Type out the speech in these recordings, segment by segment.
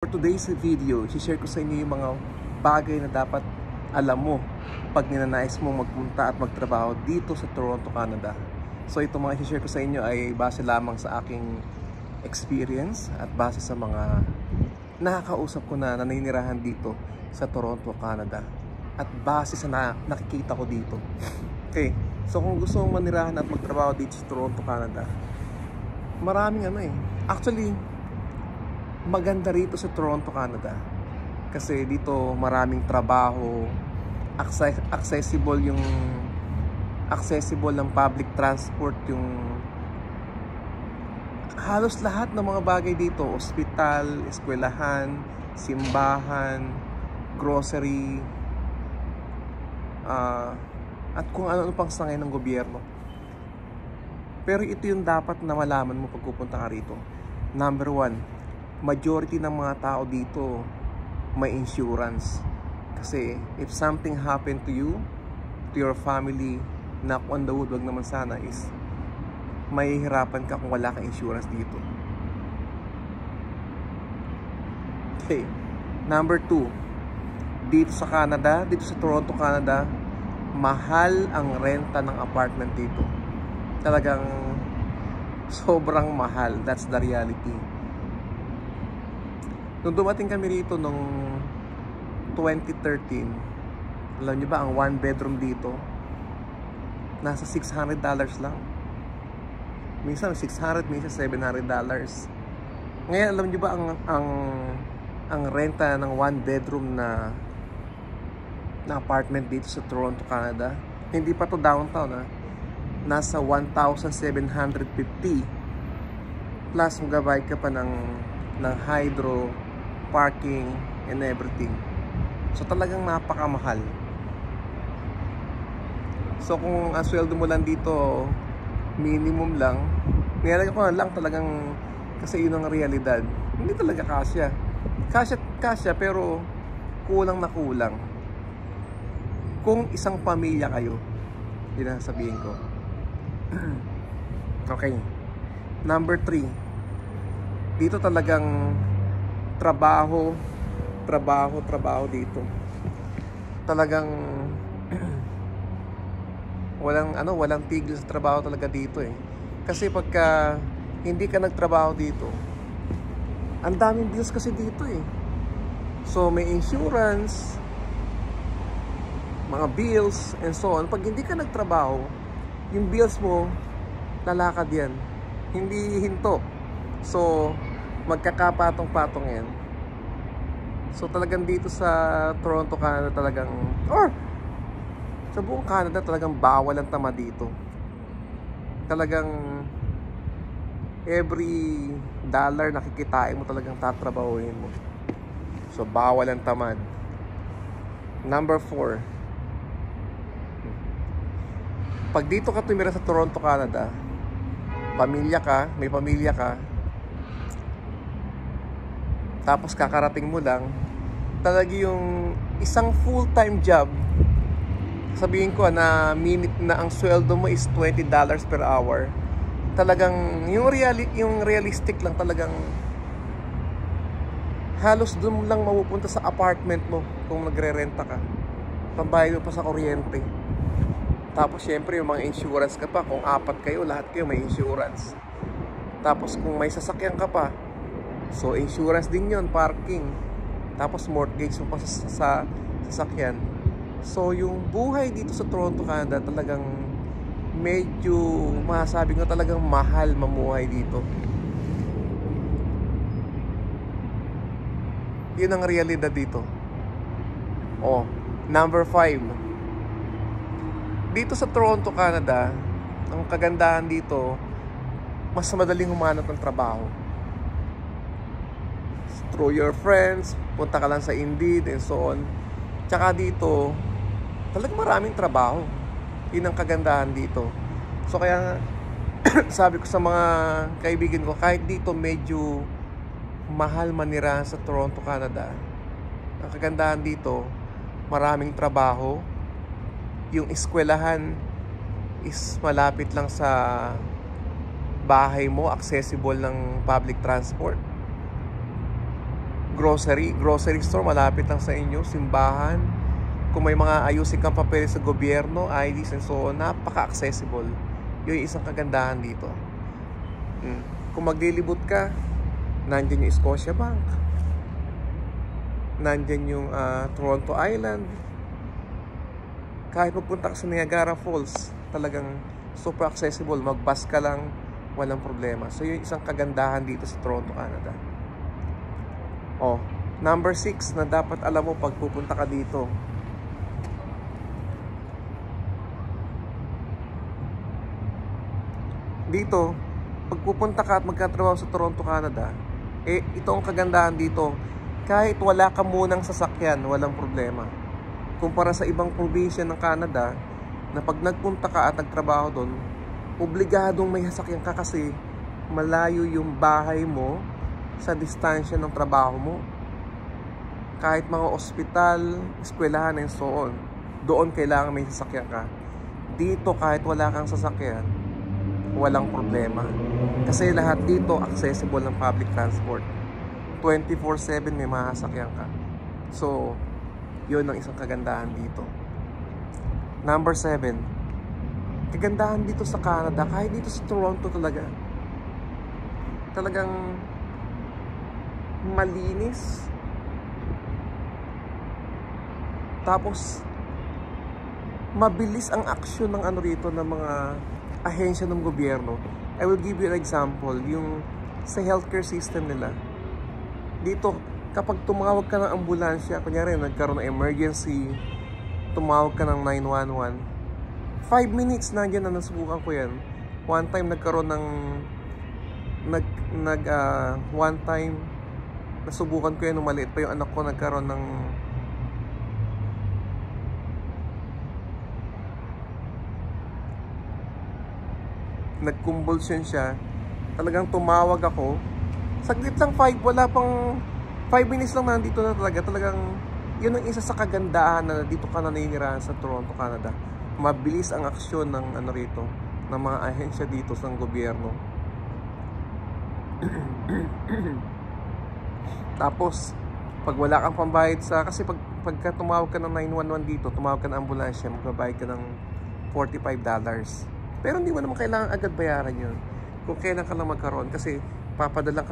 For today's video, i-share ko sa inyo yung mga bagay na dapat alam mo pag ninanais mo magpunta at magtrabaho dito sa Toronto, Canada. So itong mga i-share ko sa inyo ay base lamang sa aking experience at base sa mga nakakausap ko na naninirahan dito sa Toronto, Canada. At base sa nakikita ko dito. Okay, so kung gusto mong manirahan at magtrabaho dito sa Toronto, Canada, maraming actually, maganda rito sa Toronto, Canada kasi dito maraming trabaho, accessible ng public transport, yung halos lahat ng mga bagay dito, ospital, eskwelahan, simbahan, grocery, at kung ano pang sangay ng gobyerno. Pero ito yung dapat na malaman mo pag pupunta ka rito. Number one, majority ng mga tao dito may insurance. Kasi if something happened to you, to your family, knock on the wood, wag naman sana, is mahihirapan ka kung wala kang insurance dito. Okay. Number two, dito sa Canada, dito sa Toronto, Canada, mahal ang renta ng apartment dito. Talagang sobrang mahal. That's the reality. Nung dumating kami rito nung 2013, alam niyo ba, ang one bedroom dito nasa $600 lang. Minsan $600, minsan $700. Ngayon, alam niyo ba ang renta ng one bedroom na apartment dito sa Toronto, Canada? Hindi pa to downtown, nasa $1,750 plus magabayad ka pa ng hydro, parking, and everything. So talagang napakamahal. So kung ang sweldo mo lang dito minimum lang, nilagay ko na lang talagang, kasi yun ang realidad, hindi talaga kasya. Kasya pero kulang na kulang. Kung isang pamilya kayo, yun ang sabihin ko. Okay. Number 3, dito talagang trabaho dito. Talagang walang tigil sa trabaho talaga dito Kasi pagka hindi ka nagtrabaho dito, ang daming bills kasi dito So may insurance, mga bills, and so on. Pag hindi ka nagtrabaho, yung bills mo lalakad yan, hindi hinto. So magkakapatong-patong yan. So talagang dito sa Toronto, Canada, sa buong Canada, talagang bawal ang tamad dito. Talagang every dollar na kikitain mo talagang tatrabahuin mo. So bawal ang tamad. Number 4, pag dito ka tumira sa Toronto, Canada, may pamilya ka, tapos kakarating mo lang, talaga yung isang full-time job, sabihin ko na ang sweldo mo is $20 per hour. Talagang yung realistic lang, talagang halos doon lang mapupunta sa apartment mo kung nagre-renta ka. Pambayad mo pa sa kuryente. Tapos syempre yung mga insurance ka pa, kung 4 kayo, lahat kayo may insurance. Tapos kung may sasakyan ka pa, so insurance din yon, parking, tapos mortgage mo pa sa sasakyan. So yung buhay dito sa Toronto, Canada, talagang medyo masasabi ko talagang mahal mamuhay dito. Yun ang realidad dito. Number 5, dito sa Toronto, Canada, ang kagandahan dito, mas madaling humanap ng trabaho. Through your friends, punta ka lang sa Indeed and so on. Tsaka dito, talagang maraming trabaho. Yun ang kagandahan dito. So kaya sabi ko sa mga kaibigan ko, kahit dito medyo mahal manirahan sa Toronto, Canada, ang kagandahan dito, maraming trabaho. Yung eskwelahan is malapit lang sa bahay mo, accessible ng public transport. grocery store malapit lang sa inyo, simbahan. Kung may mga ayusin kang papeles sa gobyerno, IDs and so on, napaka-accessible. Yun yung isang kagandahan dito. Kung maglilibot ka, nandyan yung Scotiabank, nandyan yung Toronto Island. Kahit magpunta ka sa Niagara Falls, talagang super accessible. Mag-bus ka lang, walang problema. So yun yung isang kagandahan dito sa Toronto, Canada. Number 6 na dapat alam mo pag pupunta ka dito. Dito, pag pupunta ka at magkatrabaho sa Toronto, Canada, ito ang kagandahan dito. Kahit wala ka munang sasakyan, walang problema. Kumpara sa ibang probinsya ng Canada, na pag nagpunta ka at nagtrabaho doon, obligadong may sasakyan ka kasi malayo yung bahay mo sa distansya ng trabaho mo. Kahit mga ospital, eskwelahan and so on, doon kailangan may sasakyan ka. Dito kahit wala kang sasakyan, walang problema. Kasi lahat dito accessible ng public transport. 24/7 may masasakyan ka. So, yun ang isang kagandahan dito. Number 7. Kagandahan dito sa Canada, kahit dito sa Toronto talagang malinis. Tapos mabilis ang aksyon ng rito ng mga ahensya ng gobyerno. I will give you an example, yung sa healthcare system nila. Dito, kapag tumawag ka ng ambulansya, kunyari nagkaroon ng emergency, tumawag ka ng 911, 5 minutes na dyan na nasubukan ko yan. One time nagkaroon ng one time nasubukan ko yan nung maliit pa yung anak ko, nagkaroon ng nag-convulsion siya. Talagang tumawag ako. Saglit lang, wala pang 5 minutes lang nandito na talaga. Talagang yun ang isa sa kagandahan na dito ka naninirahan sa Toronto, Canada. Mabilis ang aksyon ng rito, ng mga ahensya dito sa gobyerno. Tapos pag wala kang pambayad kasi pagka tumawag ka ng 911 dito, tumawag ka ng ambulansya, magbabayad ka ng $45. Pero hindi mo naman kailangan agad bayaran yun. Kung kailan ka lang magkaroon, kasi papadalang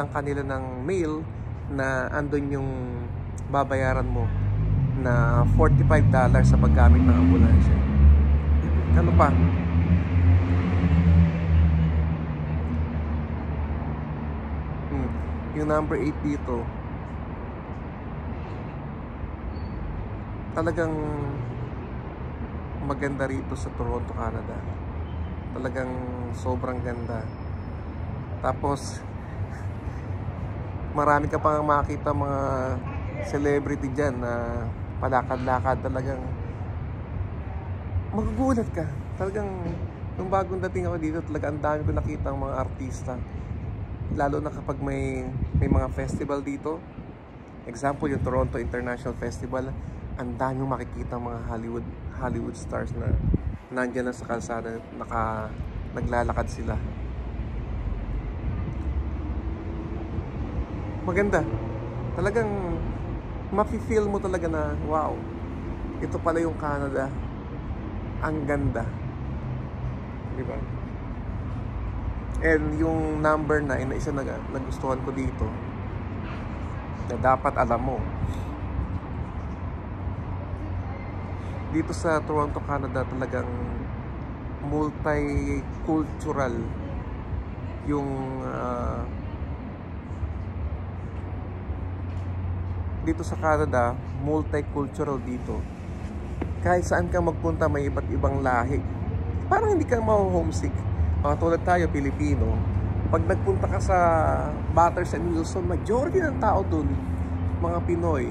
kanila ng mail na andun yung babayaran mo na $45 sa paggamit ng ambulansya. Ano pa? Yung number 8 dito, talagang maganda rito sa Toronto, Canada. Talagang sobrang ganda. Tapos marami ka pang makita mga celebrity dyan na palakad-lakad. Talagang magugulat ka. Talagang nung bagong dating ako dito, talaga ang dami ko nakita ang mga artista. Lalo na kapag may mga festival dito. Example, yung Toronto International Festival. Ang dami mong makikita mga Hollywood stars na nandyan na sa kalsada, naglalakad sila. Maganda. Talagang mafe-feel mo talaga na wow, ito pala yung Canada. Ang ganda. Diba? And yung number 9 na isa na nagustuhan ko dito, na dapat alam mo, dito sa Toronto, Canada, talagang multicultural yung dito sa Canada, multicultural dito. Kahit saan ka magpunta, may iba't ibang lahi. Parang hindi ka ma-homesick. Tulad tayo, Pilipino. Pag nagpunta ka sa Bathurst and Wilson, majority ng tao dun, mga Pinoy,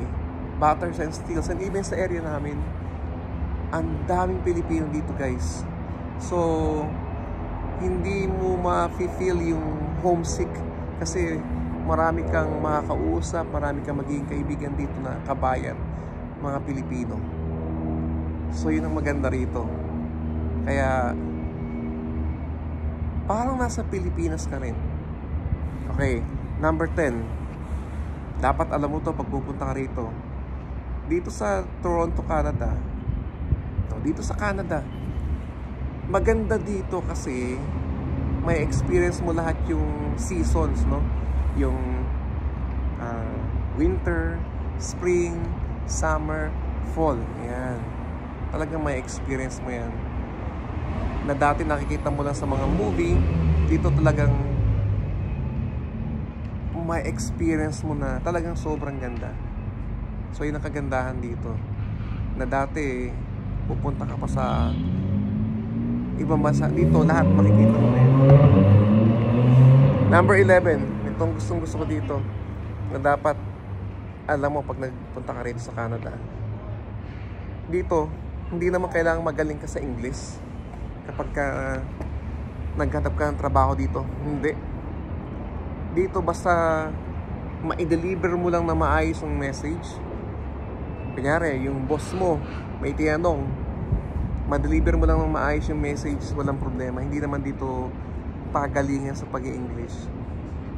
Bathurst and Steeles, and even sa area namin, ang daming Pilipino dito, guys. So hindi mo ma-feel yung homesick kasi marami kang makakausap, marami kang magiging kaibigan dito na kabayan, mga Pilipino. So yun ang maganda rito. Kaya parang nasa Pilipinas ka rin. Okay, number 10. Dapat alam mo to pag pupunta ka rito. Dito sa Toronto, Canada, dito sa Canada, maganda dito kasi may experience mo lahat yung seasons, no? Yung winter, spring, summer, fall. Yan. Talagang may experience mo yan. Na dati nakikita mo lang sa mga movie, dito talagang may experience mo na talagang sobrang ganda. So yun ang kagandahan dito. Na dati pupunta ka pa sa ibang bansa, dito lahat makikita mo na yun. Number 11, itong gusto ko dito na dapat alam mo pag nagpunta ka rito sa Canada. Dito, hindi naman kailangang magaling ka sa English kapag ka naghanap ka ng trabaho dito. Hindi. Dito basta ma-deliver mo lang na maayos yung message. Kunyari, yung boss mo may tinanong, ma-deliver mo lang ng maayos yung message, walang problema. Hindi naman dito pagalingan sa pag-i-English.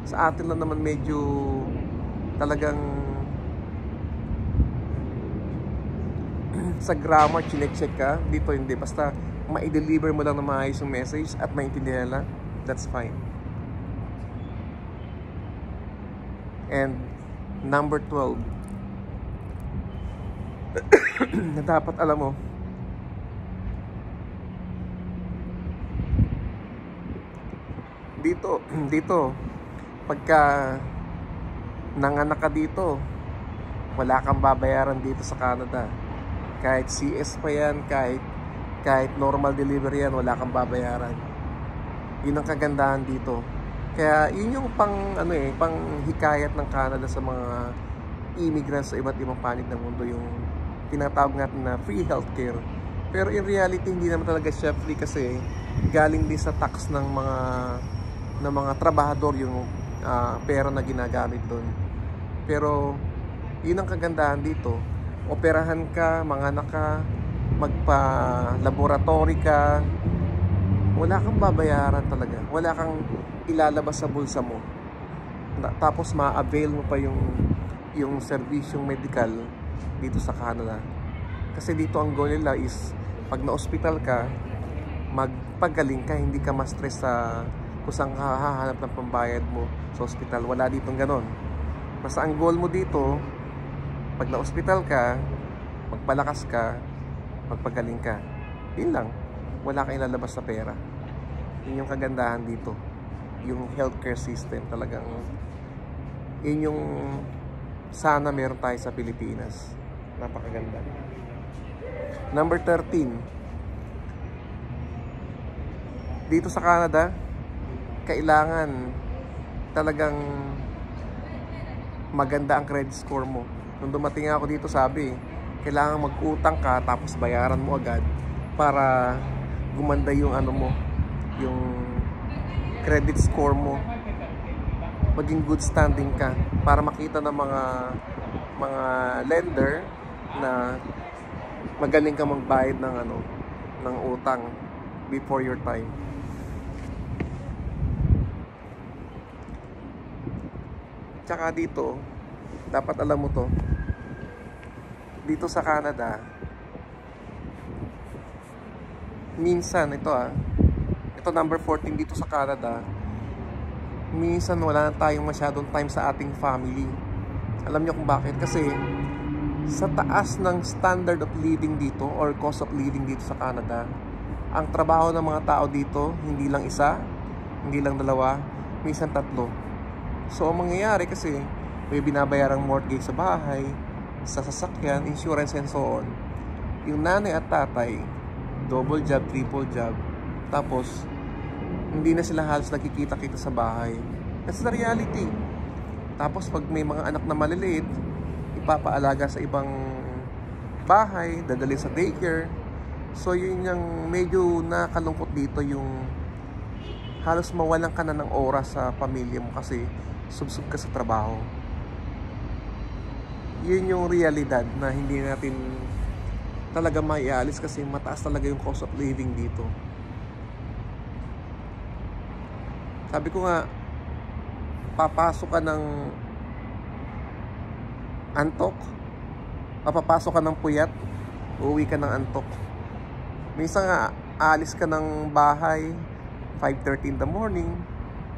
Sa atin lang naman medyo talagang sa grammar chinecheck ka. Dito hindi, basta ma-deliver mo lang ng maayos yung message at maintindihan lang, that's fine. And number 12 na dapat alam mo, dito pagka nanganak ka dito, wala kang babayaran dito sa Canada. Kahit CS pa yan, kahit normal delivery yan, wala kang babayaran. Yun ang kagandahan dito. Kaya yun yung pang hikayat ng Canada sa mga immigrants sa iba't ibang panig ng mundo, yung tinatawag natin na free healthcare. Pero in reality, hindi naman talaga siya free kasi galing din sa tax ng mga trabahador yung pera na ginagamit doon. Pero yun ang kagandahan dito. Operahan ka, manganak ka, magpa-laboratory ka, wala kang babayaran talaga. Wala kang ilalabas sa bulsa mo. Tapos ma-avail mo pa yung serbisyong medical dito sa Canada. Kasi dito ang goal nila is pag na-hospital ka, magpagaling ka, hindi ka ma-stress sa kung saan ka hahanap ng pambayad mo sa hospital. Wala ditong ganon. Basta ang goal mo dito, pag na-hospital ka, magpalakas ka, magpagaling ka. Yun lang. Wala kang ilalabas sa pera. Yun yung kagandahan dito. Yung healthcare system talagang yun yung sana meron tayo sa Pilipinas. Napakaganda. Number 13. Dito sa Canada, kailangan talagang maganda ang credit score mo. Nung dumating ako dito, sabi, kailangan mag-utang ka tapos bayaran mo agad para gumanda yung yung credit score mo, maging good standing ka para makita ng mga lender na magaling ka magbayad ng utang before your time. Tsaka dito, dapat alam mo to, dito sa Canada, minsan ito number 14 dito sa Canada, minsan wala na tayong masyadong time sa ating family. Alam nyo kung bakit? Kasi sa taas ng standard of living dito or cost of living dito sa Canada, ang trabaho ng mga tao dito, hindi lang isa, hindi lang dalawa, minsan tatlo. So ang mangyayari kasi may binabayarang mortgage sa bahay, sa sasakyan, insurance and so on. Yung nanay at tatay, double job, triple job, tapos hindi na sila halos nakikita-kita sa bahay. That's the reality. Tapos pag may mga anak na maliliit, ipapaalaga sa ibang bahay, dadalhin sa daycare. So yun yung medyo nakalungkot dito, yung halos mawalan ka na ng oras sa pamilya mo kasi subsub ka sa trabaho. Yun yung realidad na hindi natin talaga maialis kasi mataas talaga yung cost of living dito. Sabi ko nga, papasok ka ng antok, papasok ka ng puyat, uuwi ka ng antok. Minsan nga, aalis ka ng bahay 5:30 in the morning,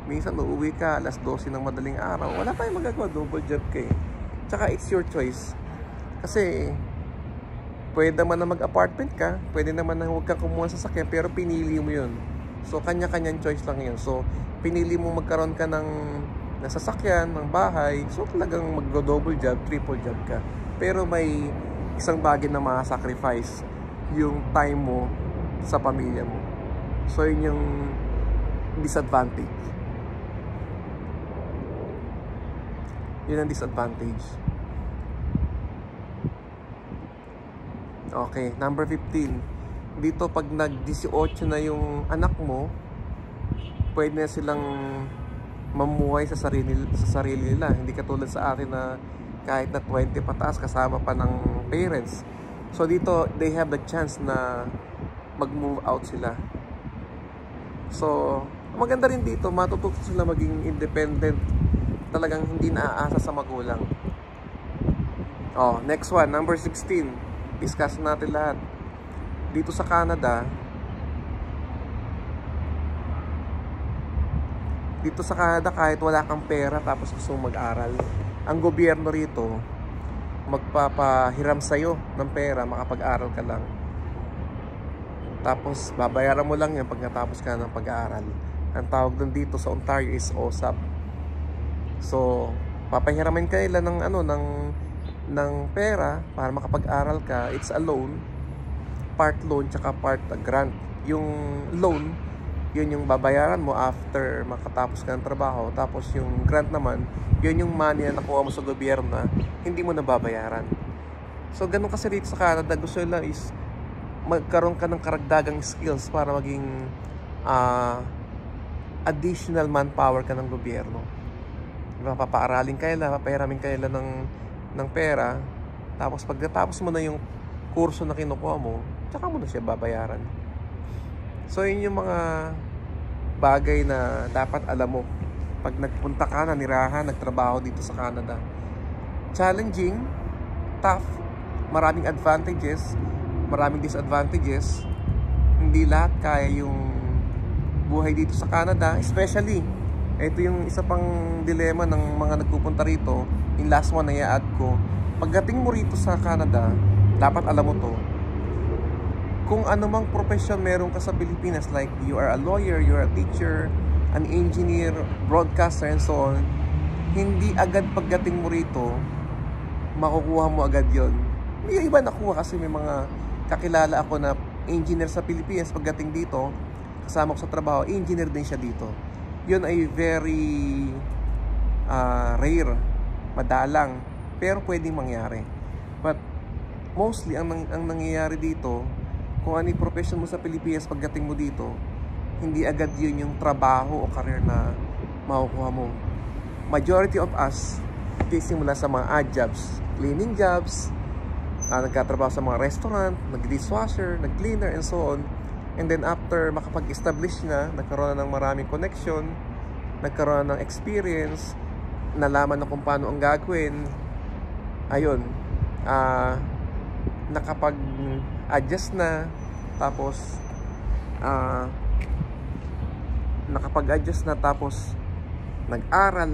minsan uuwi ka alas 12 ng madaling araw. Wala tayong magagawa, double job ka eh. Tsaka it's your choice. Kasi pwede naman na mag-apartment ka, pwede naman na huwag kang kumuha sa sasakyan, pero pinili mo yun. So kanya-kanyang choice lang yun. So pinili mo magkaroon ka ng sasakyan, ng bahay, so talagang mag-double job, triple job ka. Pero may isang bagay na ma-sacrifice, yung time mo sa pamilya mo. So yun yung disadvantage. Yun ang disadvantage. Okay, number 15. Dito pag nag-18 na yung anak mo, pwede na silang mamuhay sa sarili nila. Hindi katulad sa atin na kahit na 20 pataas kasama pa ng parents. So dito, they have the chance na mag-move out sila. So, maganda rin dito, matututo sila maging independent. Talagang hindi naaasa sa magulang. Oh, next one, number 16. Discuss natin lahat. Dito sa Canada, kahit wala kang pera tapos gusto mong mag-aral, ang gobyerno rito magpapahiram sa'yo ng pera, makapag-aral ka lang. Tapos babayaran mo lang yan pag natapos ka ng pag-aaral. Ang tawag dun dito sa Ontario is OSAP. So papahiramin ka nila ng pera para makapag-aral ka. It's a loan, part loan tsaka part grant. Yung loan, yun yung babayaran mo after makatapos ka ng trabaho. Tapos yung grant naman, yun yung money na nakuha mo sa gobyerno na hindi mo nababayaran. So ganun kasi dito sa Canada, gusto nila is magkaroon ka ng karagdagang skills para maging additional manpower ka ng gobyerno. Diba, papaaralin ka nila, papahiramin ka nila ng pera. Tapos pagkatapos mo na yung kurso na kinukuha mo, tsaka mo na siya babayaran. So yun yung mga bagay na dapat alam mo pag nagpunta ka, nanirahan, nagtrabaho dito sa Canada. Challenging, tough, maraming advantages, maraming disadvantages. Hindi lahat kaya yung buhay dito sa Canada. Especially, ito yung isa pang dilema ng mga nagpupunta rito. Yung last one na i-add ko, pagdating mo rito sa Canada, dapat alam mo to, kung anumang profession meron ka sa Pilipinas, like you are a lawyer, you are a teacher, an engineer, broadcaster, and so on, hindi agad pagdating mo rito makukuha mo agad yon. May iba nakuha kasi may mga kakilala ako na engineer sa Pilipinas, pagdating dito kasama ko sa trabaho, engineer din siya dito. Yun ay very rare, madalang, pero pwedeng mangyari. But mostly ang nangyayari dito, kung ano yung profession mo sa Pilipinas, pagdating mo dito, hindi agad yun yung trabaho o career na makukuha mo. Majority of us, simula sa mga odd jobs, cleaning jobs, nagkatrabaho sa mga restaurant, nag-dishwasher, nag-cleaner, and so on. And then after makapag-establish na, nagkaroon na ng maraming connection, nagkaroon na ng experience, nalaman na kung paano ang gagawin, ayun, nakapag-adjust na, tapos nakapag-adjust na, tapos nag-aral,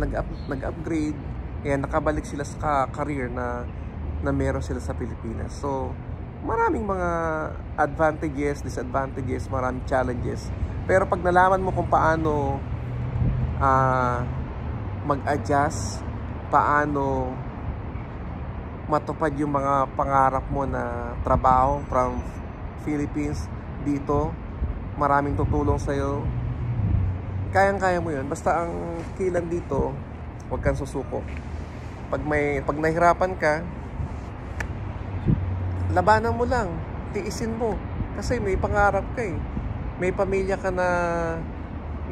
nag-upgrade, kaya nakabalik sila sa career na meron sila sa Pilipinas. So maraming mga advantages, disadvantages, maraming challenges. Pero pag nalaman mo kung paano mag-adjust, paano matupad yung mga pangarap mo na trabaho from Philippines dito, maraming tutulong sa'yo. Kayang-kaya mo yun. Basta ang kilan dito, huwag kang susuko. Pag nahirapan ka, labanan mo lang, tiisin mo. Kasi may pangarap ka eh. May pamilya ka na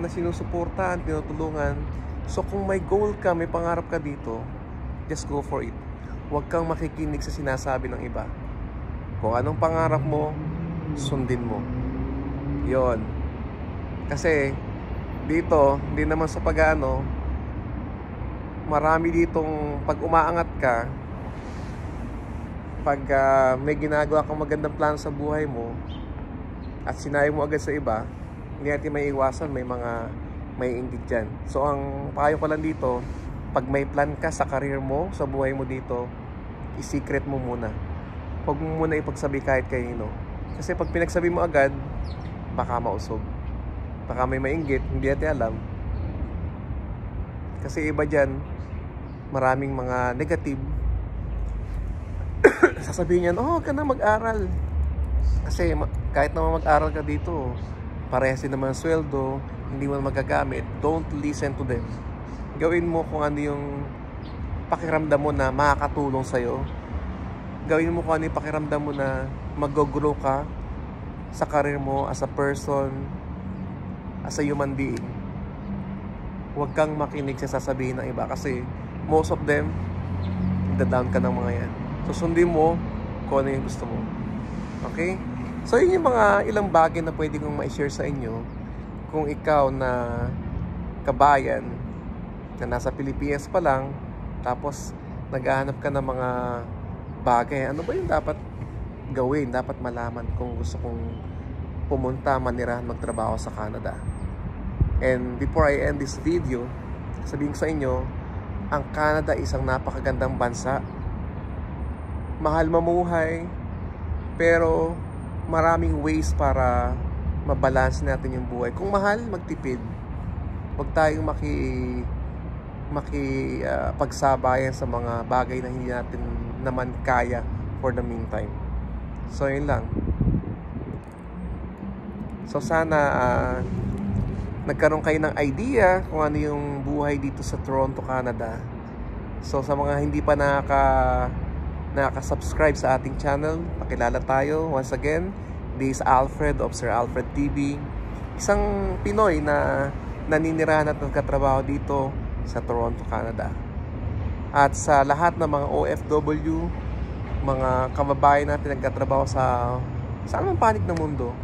sinusuportahan, tinutulungan. So kung may goal ka, may pangarap ka dito, just go for it. Huwag kang makikinig sa sinasabi ng iba. Kung anong pangarap mo, sundin mo. Yon. Kasi dito, hindi naman sa pag-ano, marami ditong pag umaangat ka, pag may ginagawa kang magandang plano sa buhay mo at sinabi mo agad sa iba, hindi natin may iwasan, may mga may inggit dyan. So ang payo ko lang dito, pag may plan ka sa career mo, sa buhay mo dito, i-secret mo muna. Huwag mo muna ipagsabi kahit kanino. Kasi pag pinagsabi mo agad, baka mausog, baka may mainggit, hindi natin alam. Kasi iba dyan, maraming mga negative. Sasabihin niyan, oh, huwag ka na mag-aral. Kasi kahit naman mag-aral ka dito, parehas din naman sweldo, hindi mo magagamit. Don't listen to them. Gawin mo kung ano yung pakiramdam mo na makakatulong sa'yo. Gawin mo kung ano yung pakiramdam mo na mag-grow ka sa career mo as a person, as a human being. Huwag kang makinig sa sasabihin ng iba kasi most of them, down ka ng mga yan. So sundin mo kung ano yung gusto mo. Okay? So yun yung mga ilang bagay na pwede kong ma-share sa inyo kung ikaw na kabayan na nasa Pilipinas pa lang, tapos naghahanap ka ng mga bagay. Ano ba yung dapat gawin, dapat malaman kung gusto kong pumunta, manirahan, magtrabaho sa Canada. And before I end this video, sabihin ko sa inyo, ang Canada isang napakagandang bansa. Mahal mamuhay, pero maraming ways para mabalance natin yung buhay. Kung mahal, magtipid. Huwag tayong pagsabayan sa mga bagay na hindi natin naman kaya for the meantime. So yun lang. So sana nagkaroon kayo ng idea kung ano yung buhay dito sa Toronto, Canada. So sa mga hindi pa nakaka-subscribe sa ating channel, pakilala tayo. Once again, this is Alfred of Sir Alfred TV, isang Pinoy na naninirahan at nagkatrabaho dito sa Toronto, Canada. At sa lahat ng mga OFW, mga kababayan natin nagkatrabaho sa anumang panig ng mundo,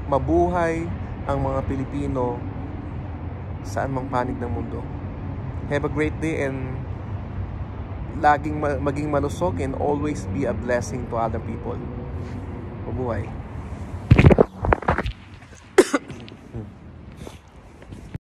mabuhay ang mga Pilipino sa anumang panig ng mundo. Have a great day and laging maging malusog and always be a blessing to other people. Mabuhay.